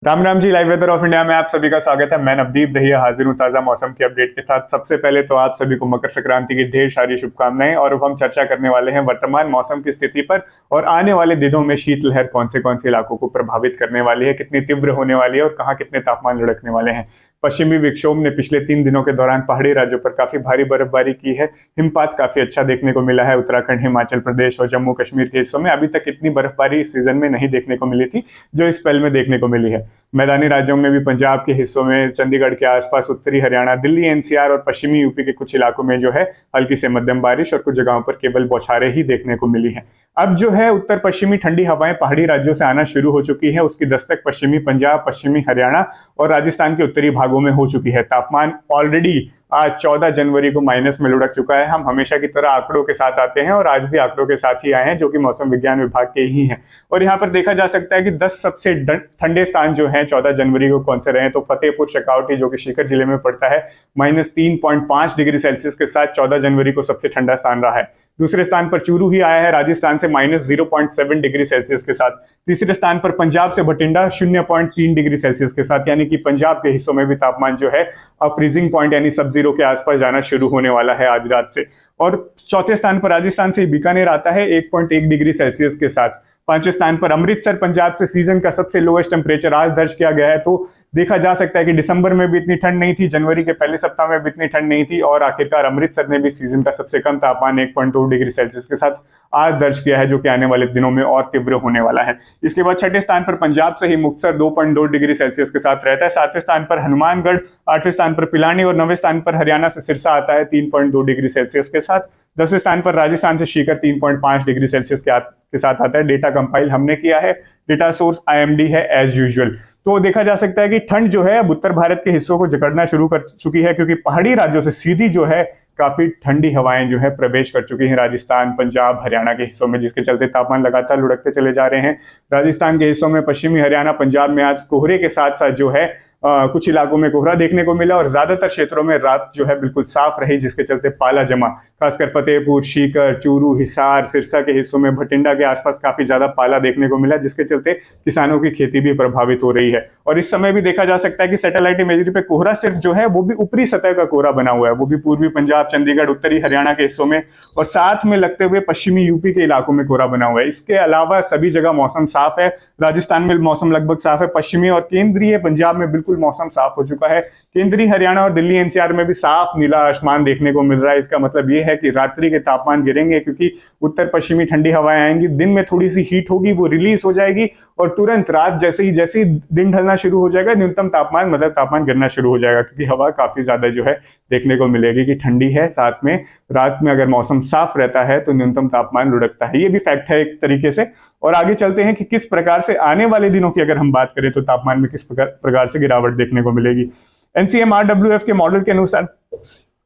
Ram Ram ji. Live weather of India में आप सभी का स्वागत है। मैं नवदीप दहिया हाजिर हूँ ताजा मौसम की अपडेट के साथ। सबसे पहले तो आप सभी को मकर संक्रांति की ढेर सारी शुभकामनाएं। और अब हम चर्चा करने वाले हैं वर्तमान मौसम की स्थिति पर और आने वाले दिनों में शीतलहर कौन से इलाकों को प्रभावित करने वाली है, कितनी तीव्र होने वाली है और कहाँ कितने तापमान लुढ़कने वाले हैं। पश्चिमी विक्षोभ ने पिछले 3 दिनों के दौरान पहाड़ी राज्यों पर काफी भारी बर्फबारी की है। हिमपात काफी अच्छा देखने को मिला है। उत्तराखंड, हिमाचल प्रदेश और जम्मू कश्मीर के हिस्सों में अभी तक इतनी बर्फबारी इस सीजन में नहीं देखने को मिली थी जो इस स्पेल में देखने को मिली है। मैदानी राज्यों में भी पंजाब के हिस्सों में, चंडीगढ़ के आसपास, उत्तरी हरियाणा, दिल्ली एनसीआर और पश्चिमी यूपी के कुछ इलाकों में जो है हल्की से मध्यम बारिश और कुछ जगहों पर केवल बौछारें ही देखने को मिली है। अब जो है उत्तर पश्चिमी ठंडी हवाएं पहाड़ी राज्यों से आना शुरू हो चुकी है। उसकी दस्तक पश्चिमी पंजाब, पश्चिमी हरियाणा और राजस्थान के उत्तरी भागों में हो चुकी है। तापमान ऑलरेडी आज 14 जनवरी को माइनस में लुढ़क चुका है। हम हमेशा की तरह आंकड़ों के साथ आते हैं और आज भी आंकड़ों के साथ ही आए हैं जो कि मौसम विज्ञान विभाग के ही हैं। और यहाँ पर देखा जा सकता है कि 10 सबसे ठंडे स्थान जो हैं 14 जनवरी को कौन से रहे, तो फतेहपुर शेखावटी जो कि सीकर जिले में पड़ता है -3.5 डिग्री सेल्सियस के साथ 14 जनवरी को सबसे ठंडा स्थान रहा है। दूसरे स्थान पर चूरू ही आया है राजस्थान से -0.7 डिग्री सेल्सियस के साथ। तीसरे स्थान पर पंजाब से बठिंडा 0.3 डिग्री सेल्सियस के साथ, यानी कि पंजाब के हिस्सों में भी तापमान जो है अब फ्रीजिंग पॉइंट यानी सब जीरो के आसपास जाना शुरू होने वाला है आज रात से। और चौथे स्थान पर राजस्थान से बीकानेर आता है 1.1 डिग्री सेल्सियस के साथ। पांचवें स्थान पर अमृतसर पंजाब से सीजन का सबसे लोएस्ट टेम्परेचर आज दर्ज किया गया है। तो देखा जा सकता है कि दिसंबर में भी इतनी ठंड नहीं थी, जनवरी के पहले सप्ताह में भी इतनी ठंड नहीं थी और आखिरकार अमृतसर ने भी सीजन का सबसे कम तापमान 1.2 डिग्री सेल्सियस के साथ आज दर्ज किया है, जो कि आने वाले दिनों में और तीव्र होने वाला है। इसके बाद छठे स्थान पर पंजाब से ही मुक्तसर 2.2 डिग्री सेल्सियस के साथ रहता है। सातवें स्थान पर हनुमानगढ़, आठवें स्थान पर पिलानी और 9वें स्थान पर हरियाणा से सिरसा आता है 3.2 डिग्री सेल्सियस के साथ। 10वें स्थान पर राजस्थान से सीकर 3.5 डिग्री सेल्सियस के साथ आता है। डेटा कंपाइल हमने किया है, डेटा सोर्स आईएमडी है एज यूजुअल। तो देखा जा सकता है कि ठंड जो है अब उत्तर भारत के हिस्सों को जकड़ना शुरू कर चुकी है, क्योंकि पहाड़ी राज्यों से सीधी जो है काफी ठंडी हवाएं जो है प्रवेश कर चुकी हैं राजस्थान, पंजाब, हरियाणा के हिस्सों में, जिसके चलते तापमान लगातार लुढ़कते चले जा रहे हैं। राजस्थान के हिस्सों में, पश्चिमी हरियाणा, पंजाब में आज कोहरे के साथ साथ जो है कुछ इलाकों में कोहरा देखने को मिला और ज्यादातर क्षेत्रों में रात जो है बिल्कुल साफ रही, जिसके चलते पाला जमा, खासकर फतेहपुर, सीकर, चूरू, हिसार, सिरसा के हिस्सों में, भटिंडा के आसपास काफी ज्यादा पाला देखने को मिला, जिसके चलते किसानों की खेती भी प्रभावित हो रही है। और इस समय भी देखा जा सकता है कि सैटेलाइट इमेजरी पे कोहरा सिर्फ जो है वो भी ऊपरी सतह का कोहरा बना हुआ है, वो भी पूर्वी पंजाब, चंडीगढ़, उत्तरी हरियाणा के हिस्सों में और साथ में लगते हुए पश्चिमी यूपी के इलाकों में कोहरा बना हुआ है। इसके अलावा सभी जगह मौसम साफ है। राजस्थान में मौसम लगभग साफ है, पश्चिमी और केंद्रीय पंजाब में बिल्कुल मौसम साफ हो चुका है। केंद्रीय हरियाणा और दिल्ली एनसीआर में भी साफ नीला आसमान देखने को मिल रहा है। इसका मतलब यह है कि रात्रि के तापमान गिरेंगे, क्योंकि उत्तर पश्चिमी ठंडी हवाएं आएंगी, दिन में थोड़ी सी हीट होगी, वो रिलीज हो जाएगी और तुरंत रात जैसे ही दिन ढलना शुरू हो जाएगा, न्यूनतम तापमान मतलब तापमान गिरना शुरू हो जाएगा, क्योंकि हवा काफी ज्यादा जो है देखने को मिलेगी कि ठंडी है। साथ में रात में अगर मौसम साफ रहता है तो न्यूनतम तापमान लुढ़कता है। ये भी फैक्ट है एक तरीके से। और आगे चलते हैं कि किस प्रकार से आने वाले दिनों की अगर हम बात करें तो तापमान में किस प्रकार से गिरावट देखने को मिलेगी। एनसीएमआरडब्ल्यूएफ के मॉडल के अनुसार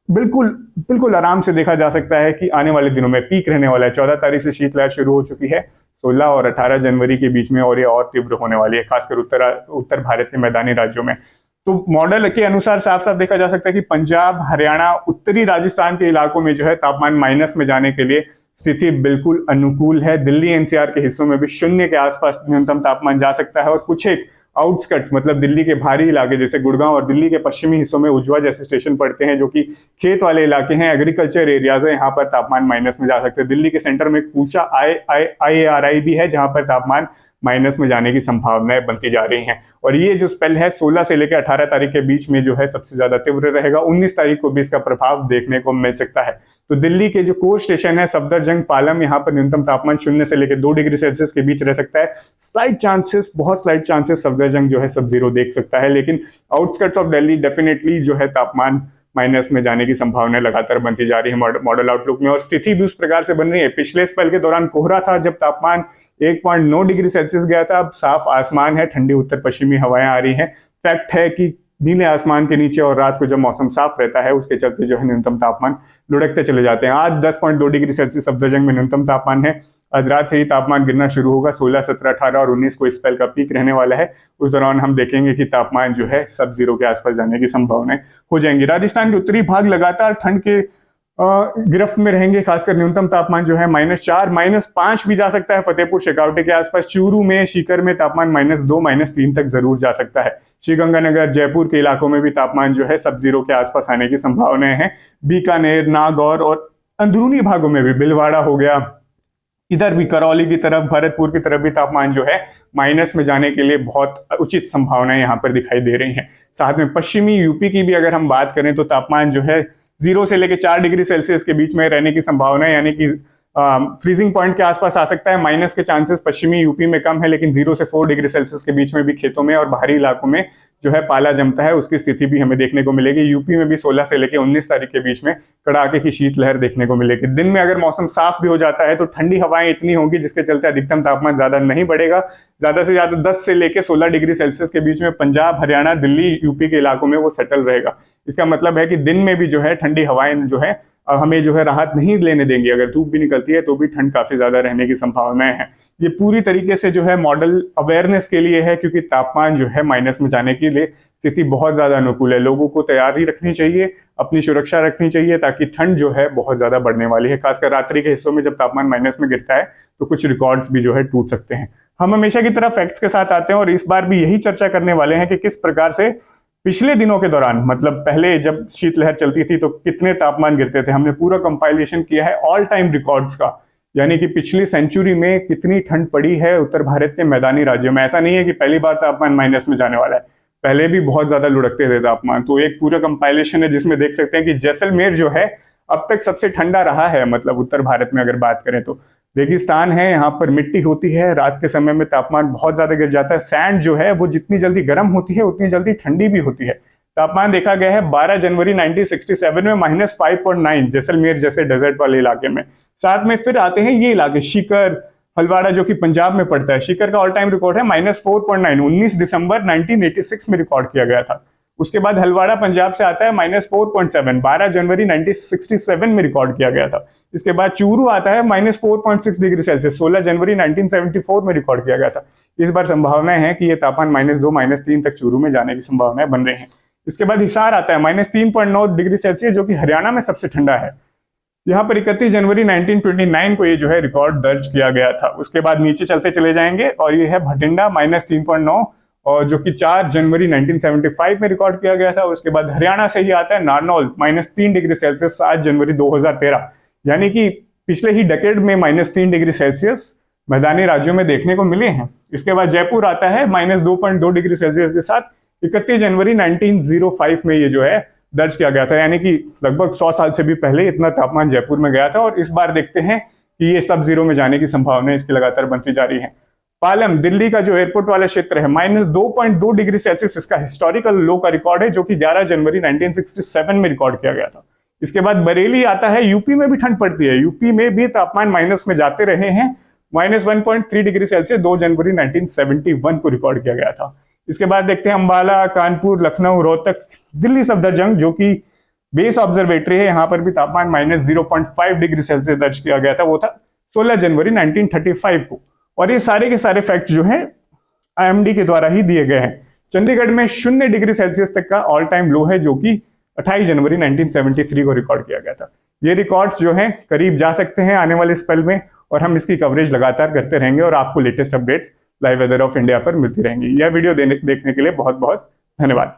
बिल्कुल आराम से देखा जा सकता है कि आने वाले दिनों में पीक रहने वाला है। 14 तारीख से शीतलहर शुरू हो चुकी है, 16 और 18 जनवरी के बीच में, और ये और तीव्र होने वाली है, खासकर उत्तर भारत के मैदानी राज्यों में। तो मॉडल के अनुसार साफ साफ देखा जा सकता है कि पंजाब, हरियाणा, उत्तरी राजस्थान के इलाकों में जो है तापमान माइनस में जाने के लिए स्थिति बिल्कुल अनुकूल है। दिल्ली एनसीआर के हिस्सों में भी 0 के आसपास न्यूनतम तापमान जा सकता है और कुछ एक आउटस्कर्ट्स मतलब दिल्ली के भारी इलाके जैसे गुड़गांव और दिल्ली के पश्चिमी हिस्सों में उज्जवा जैसे स्टेशन पड़ते हैं जो कि खेत वाले इलाके हैं, एग्रीकल्चर एरियाज है, यहाँ पर तापमान माइनस में जा सकते हैं। दिल्ली के सेंटर में एक पूछा IARI भी है जहां पर तापमान माइनस में जाने की संभावनाएं बनती जा रही हैं। और ये जो स्पेल है 16 से लेकर 18 तारीख के बीच में जो है सबसे ज्यादा तीव्र रहेगा। 19 तारीख को भी इसका प्रभाव देखने को मिल सकता है। तो दिल्ली के जो कोर स्टेशन है सफदरजंग, पालम, यहाँ पर न्यूनतम तापमान 0 से लेकर 2 डिग्री सेल्सियस के बीच रह सकता है। बहुत स्लाइट चांसेस सफदरजंग जो है सब जीरो देख सकता है, लेकिन आउटस्कर्ट्स ऑफ दिल्ली डेफिनेटली जो है तापमान माइनस में जाने की संभावना लगातार बनती जा रही है मॉडल आउटलुक में। और स्थिति भी उस प्रकार से बन रही है। पिछले स्पेल के दौरान कोहरा था जब तापमान 1.9 डिग्री सेल्सियस गया था, अब साफ आसमान है, ठंडी उत्तर पश्चिमी हवाएं आ रही हैं। फैक्ट है कि नीले आसमान के नीचे और रात को जब मौसम साफ रहता है उसके चलते जो है न्यूनतम तापमान लुढ़कते चले जाते हैं। आज 10.2 डिग्री सेल्सियस सफदरजंग में न्यूनतम तापमान है। आज रात से ही तापमान गिरना शुरू होगा। 16, 17, 18 और 19 को इस स्पेल का पीक रहने वाला है। उस दौरान हम देखेंगे कि तापमान जो है सब जीरो के आसपास जाने की संभावनाएं हो जाएंगी। राजस्थान के उत्तरी भाग लगातार ठंड के गिरफ्त में रहेंगे। खासकर न्यूनतम तापमान जो है -4 -5 भी जा सकता है। फतेहपुर शेखावटी के आसपास, चूरू में, सीकर में तापमान -2 -3 तक जरूर जा सकता है। श्रीगंगानगर, जयपुर के इलाकों में भी तापमान जो है सब जीरो के आसपास आने की संभावनाएं हैं। बीकानेर, नागौर और अंदरूनी भागों में भी, भीलवाड़ा हो गया, इधर भी करौली की तरफ, भरतपुर की तरफ भी तापमान जो है माइनस में जाने के लिए बहुत उचित संभावनाएं यहाँ पर दिखाई दे रही हैं। साथ में पश्चिमी यूपी की भी अगर हम बात करें तो तापमान जो है 0 से लेकर 4 डिग्री सेल्सियस के बीच में रहने की संभावना है, यानी कि फ्रीजिंग पॉइंट के आसपास आ सकता है। माइनस के चांसेस पश्चिमी यूपी में कम है, लेकिन 0 से 4 डिग्री सेल्सियस के बीच में भी खेतों में और बाहरी इलाकों में जो है पाला जमता है, उसकी स्थिति भी हमें देखने को मिलेगी। यूपी में भी 16 से लेकर 19 तारीख के बीच में कड़ाके की शीतलहर देखने को मिलेगी। दिन में अगर मौसम साफ भी हो जाता है तो ठंडी हवाएं इतनी होंगी जिसके चलते अधिकतम तापमान ज्यादा नहीं बढ़ेगा। ज्यादा से ज्यादा 10 से लेकर 16 डिग्री सेल्सियस के बीच में पंजाब, हरियाणा, दिल्ली, यूपी के इलाकों में वो सेटल रहेगा। इसका मतलब है कि दिन में भी जो है ठंडी हवाएं जो है हमें जो है राहत नहीं लेने देंगी। अगर धूप भी निकलती है तो भी ठंड काफी ज्यादा रहने की संभावनाएं हैं। ये पूरी तरीके से जो है मॉडल अवेयरनेस के लिए है, क्योंकि तापमान जो है माइनस में जाने के लिए स्थिति बहुत ज्यादा अनुकूल है। लोगों को तैयारी रखनी चाहिए, अपनी सुरक्षा रखनी चाहिए, ताकि ठंड जो है बहुत ज्यादा बढ़ने वाली है। खासकर रात्रि के हिस्सों में जब तापमान माइनस में गिरता है तो कुछ रिकॉर्ड्स भी जो है टूट सकते हैं। हम हमेशा की तरह फैक्ट्स के साथ आते हैं और इस बार भी यही चर्चा करने वाले हैं कि किस प्रकार से पिछले दिनों के दौरान, मतलब पहले जब शीतलहर चलती थी तो कितने तापमान गिरते थे। हमने पूरा कंपाइलेशन किया है ऑल टाइम रिकॉर्ड्स का, यानी कि पिछली सेंचुरी में कितनी ठंड पड़ी है उत्तर भारत के मैदानी राज्यों में। ऐसा नहीं है कि पहली बार तापमान माइनस में जाने वाला है, पहले भी बहुत ज्यादा लुढ़कते थे तापमान। तो एक पूरा कंपाइलेशन है जिसमें देख सकते हैं कि जैसलमेर जो है अब तक सबसे ठंडा रहा है। मतलब उत्तर भारत में अगर बात करें तो रेगिस्तान है, यहाँ पर मिट्टी होती है, रात के समय में तापमान बहुत ज्यादा गिर जाता है। सैंड जो है वो जितनी जल्दी गर्म होती है उतनी जल्दी ठंडी भी होती है। तापमान देखा गया है 12 जनवरी 1967 में -5.9 जैसलमेर जैसे डेजर्ट वाले इलाके में। साथ में फिर आते हैं ये इलाके, सीकर, हलवाड़ा जो कि पंजाब में पड़ता है। सीकर का ऑल टाइम रिकॉर्ड है -4.9, 19 दिसंबर 1986 में रिकॉर्ड किया गया था। उसके बाद हलवाड़ा पंजाब से आता है -4.7, 12 जनवरी 1967 में रिकॉर्ड किया गया था। इसके बाद चूरू आता है -4.6 डिग्री सेल्सियस, 16 जनवरी 1974 में रिकॉर्ड किया गया था। इस बार संभावनाएं हैं कि ये तापमान -2 -3 तक चूरू में जाने की संभावनाएं बन रही हैं। इसके बाद हिसार आता है -3.9 डिग्री सेल्सियस, जो कि हरियाणा में सबसे ठंडा है। यहाँ पर 31 जनवरी 1929 को ये जो है रिकॉर्ड दर्ज किया गया था। उसके बाद नीचे चलते चले जाएंगे और ये है भटिंडा -3.9, और जो कि 4 जनवरी 1975 में रिकॉर्ड किया गया था। उसके बाद हरियाणा से ही आता है नारनौल -3 डिग्री सेल्सियस, 7 जनवरी 2013, यानी कि पिछले ही डेकेड में -3 डिग्री सेल्सियस मैदानी राज्यों में देखने को मिले हैं। इसके बाद जयपुर आता है -2.2 डिग्री सेल्सियस के साथ, 31 जनवरी 1905 में ये जो है दर्ज किया गया था, यानी कि लगभग 100 साल से भी पहले इतना तापमान जयपुर में गया था। और इस बार देखते हैं कि ये सब जीरो में जाने की संभावना इसकी लगातार बनती जा रही है। पालम, दिल्ली का जो एयरपोर्ट वाला क्षेत्र है, -2.2 डिग्री सेल्सियस इसका हिस्टोरिकल लो का रिकॉर्ड है, जो कि 11 जनवरी 1967 में रिकॉर्ड किया गया था। इसके बाद बरेली आता है, यूपी में भी ठंड पड़ती है, यूपी में भी तापमान माइनस में जाते रहे हैं, -1.3 डिग्री सेल्सियस 2 जनवरी 1971 को रिकॉर्ड किया गया था। इसके बाद देखते हैं अंबाला, कानपुर, लखनऊ, रोहतक, दिल्ली सफदरजंग जो कि बेस ऑब्जर्वेटरी है, यहाँ पर भी तापमान -0.5 डिग्री सेल्सियस दर्ज किया गया था। वो था 16 जनवरी 1935 को। और ये सारे के सारे फैक्ट जो हैं IMD के द्वारा ही दिए गए हैं। चंडीगढ़ में 0 डिग्री सेल्सियस तक का ऑल टाइम लो है, जो कि 28 जनवरी 1973 को रिकॉर्ड किया गया था। ये रिकॉर्ड्स जो हैं करीब जा सकते हैं आने वाले स्पेल में, और हम इसकी कवरेज लगातार करते रहेंगे और आपको latest updates live weather of India पर मिलती रहेंगी। यह वीडियो देखने के लिए बहुत बहुत धन्यवाद।